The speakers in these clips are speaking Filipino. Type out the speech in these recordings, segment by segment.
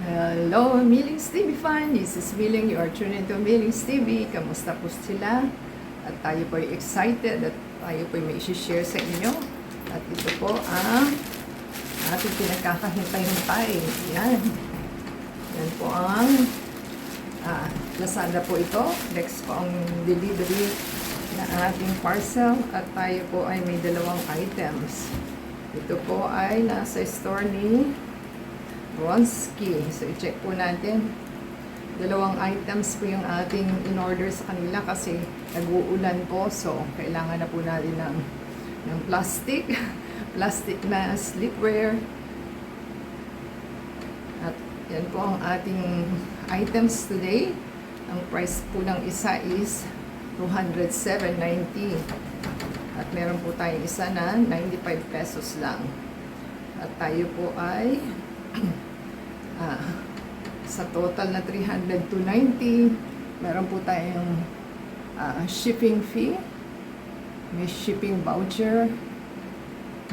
Hello, Millings TV fan. This is Milling. You are tuned into Millings TV. Kamusta po sila? At tayo po ay excited at tayo po ay may share sa inyo. At ito po ang ating pinagkakahintay-hintay. Yan. Yan po ang Lazada po ito. Next po ang delivery na ating parcel. At tayo po ay may dalawang items. Ito po ay nasa store ni Ronski. So, i-check po natin. Dalawang items po yung ating in-order sa kanila kasi nag-uulan po. So, kailangan na po natin ng plastic. Plastic na slipware. At yan po ang ating items today. Ang price po ng isa is 207.90. At meron po tayong isa na 95 pesos lang. At tayo po ay sa total na 300 meron po tayong shipping fee, may shipping voucher,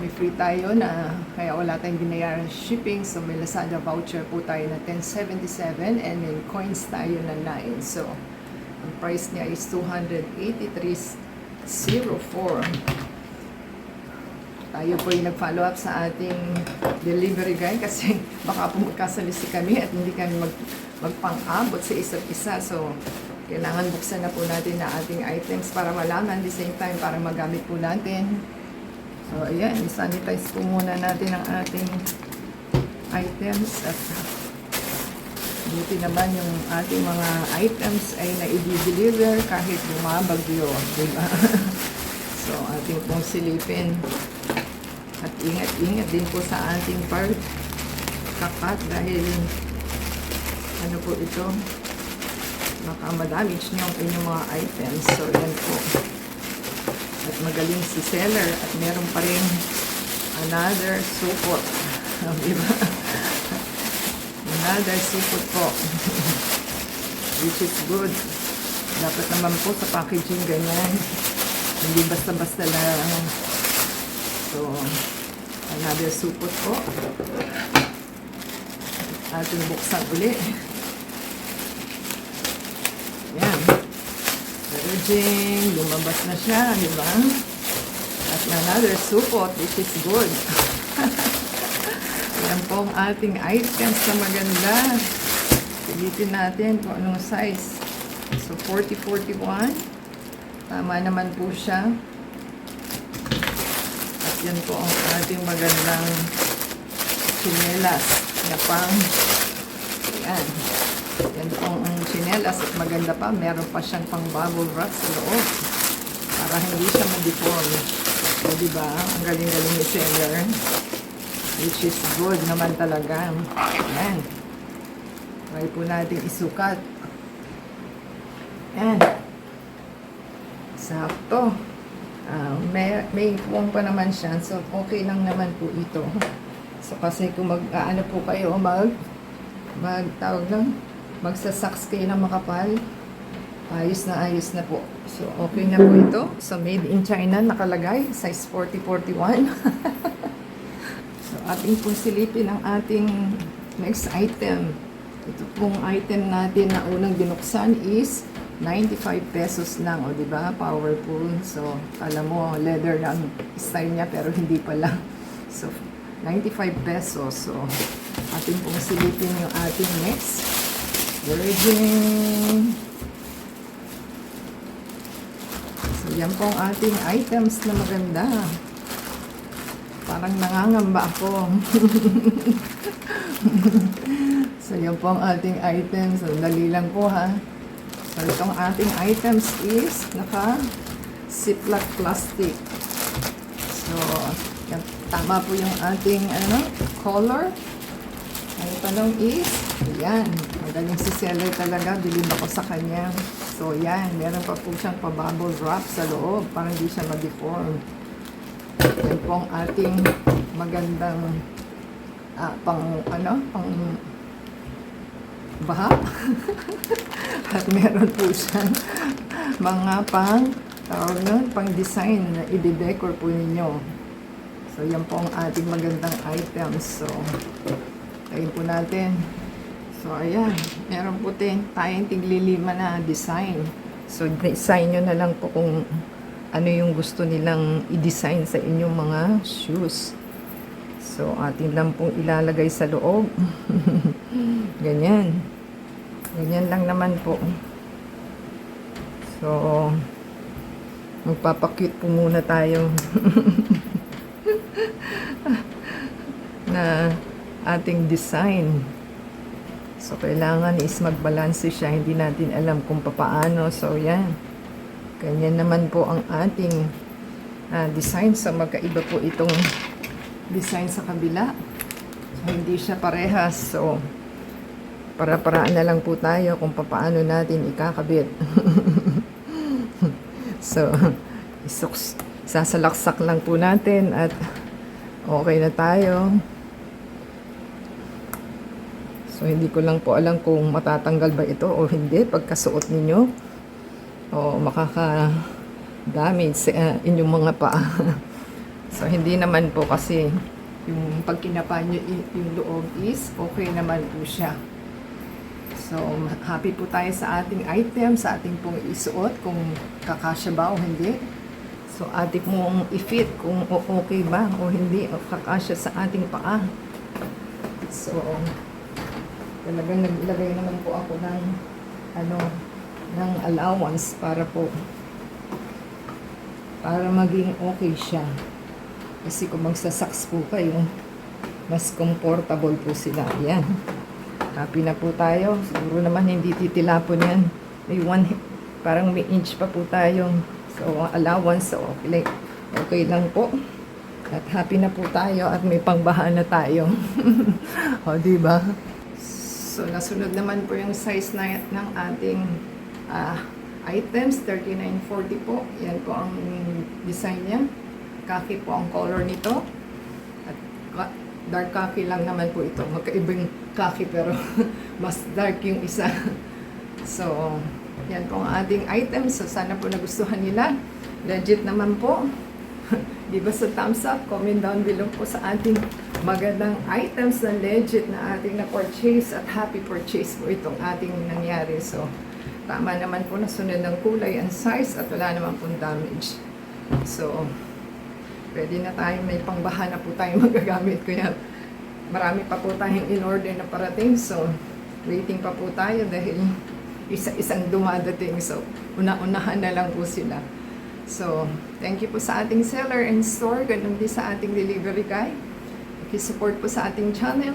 may free tayo na kaya wala tayong binayaran shipping, so may Lazada voucher po tayo na 1077 and then coins tayo na 9. So ang price niya is 283.04. Tayo po yung nag-follow up sa ating delivery guy kasi baka po magkasalisi kami at hindi kami magpang-abot sa isa't isa. So, kailangan buksan na po natin na ating items para malaman the same time para magamit po natin. So, ayan, sanitize po muna natin ang ating items at buti naman yung ating mga items ay na-i-deliver kahit bumabagyo, diba? So, ating pong silipin. At ingat-ingat din po sa ating kakat dahil ano po ito, baka madamage niyo ang inyong mga items. So, yan po. At magaling si seller at meron pa rin another support. Diba? Another support po. Which is good. Dapat naman po sa packaging ganyan. Hindi basta-basta lang. So, another support po. Ating buksan uli. Yan. Virgin. Lumabas na siya, di ba? At another support, which is good. Yan po ang ating items na maganda. Pilitin natin kung anong size. So, 40-41. Tama naman po siya. At yan po ang ating magandang chinelas na pang yan. Yan po ang chinelas at maganda pa. Meron pa siyang pang bubble wrap sa loob para hindi siya ma-deform. So, diba? Ang galing-galing ni seller. Which is good naman talaga. Yan. Try po natin isukat. Yan. Sakto. May puwang pa naman siya. So, okay lang naman po ito. So, kasi kung ano po kayo, magsasaks kayo ng makapal, ayos na po. So, okay na po ito. So, made in China, nakalagay. Size 40-41. So, ating pong silipin ang ating next item. Ito pong item natin na unang binuksan is 95 pesos lang, o diba? Powerful. So, kala mo, leather lang style niya, pero hindi pala. So, 95 pesos. So, ating pong silipin yung ating next. Virgin. So, yan pong ating items na maganda. Parang nangangamba ako. So, yan po ang ating items. So, dali lang po ha. So, itong ating items is naka-ziplock plastic. So, yan, tama po yung ating color. Ang tanong is, yan. Magaling si seller talaga. Bilhin ako sa kanya. So, yan. Meron pa po siyang pa-bubble wrap sa loob para hindi siya ma-deform. Yan po ang ating magandang pang baha. At meron po siyang mga pang design na i-decor po ninyo. So, yan po ang ating magandang items. So, tayin po natin. So, ayan. Meron po tayong tiglilima na design. So, design nyo na lang po kung ano yung gusto nilang i-design sa inyong mga shoes. So, atin lang pong ilalagay sa loob. Ganyan. Ganyan lang naman po. So, magpapakit po muna tayo na ating design. So, kailangan is magbalanse siya. Hindi natin alam kung papaano. So, yan. Ganyan naman po ang ating design. So, magkaiba po itong design sa kabila. So, hindi siya parehas. So, para-paraan na lang po tayo kung papaano natin ikakabit. So, sasalaksak lang po natin at okay na tayo. So, hindi ko lang po alam kung matatanggal ba ito o hindi pagkasuot ninyo. O makaka-damage sa inyong mga paa. So, hindi naman po kasi yung pag kinapa nyo yung loob is okay naman po siya. So, happy po tayo sa ating item, sa ating pong isuot, kung kakasya ba o hindi. So, ating mong i-fit kung okay ba o hindi, o kakasya sa ating paa. So, talagang naglagay naman po ako ng ng allowance para maging okay siya. Kasi kung magsasaks po kayo, mas comfortable po sila. Yan. Happy na po tayo. Siguro naman hindi titilapon yan. Parang may inch pa po tayo. So, allowance. So, okay lang po. At happy na po tayo at may pangbaha na tayo. O, diba? So, nasunod naman po yung size ng ating items, 3940 po. Yan po ang design niya. Khaki po ang color nito. At dark khaki lang naman po ito. Magkaibang khaki pero mas dark yung isa. So, yan po ang ating items. So, sana po nagustuhan nila. Legit naman po. Di ba sa thumbs up? Comment down below po sa ating magandang items na legit na ating na-purchase at happy purchase po itong ating nangyari. So, tama naman po na sunod ng kulay and size at wala naman pong damage. So, pwede na tayo, may pangbaha na po tayo magagamit. Kaya marami pa po tayong in-order na parating. So, waiting pa po tayo dahil isa-isang dumadating. So, una-unahan na lang po sila. So, thank you po sa ating seller and store. Ganun din sa ating delivery guy. I-support po sa ating channel.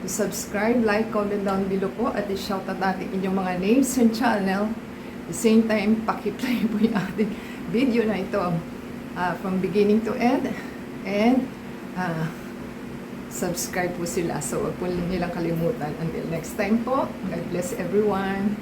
I-subscribe, like, comment down below po. At i-shout out natin inyong mga names and channel. At the same time, pakiplay po yung ating video na ito. From beginning to end. And, subscribe po sila. So, huwag po nilang kalimutan. Until next time po, God bless everyone.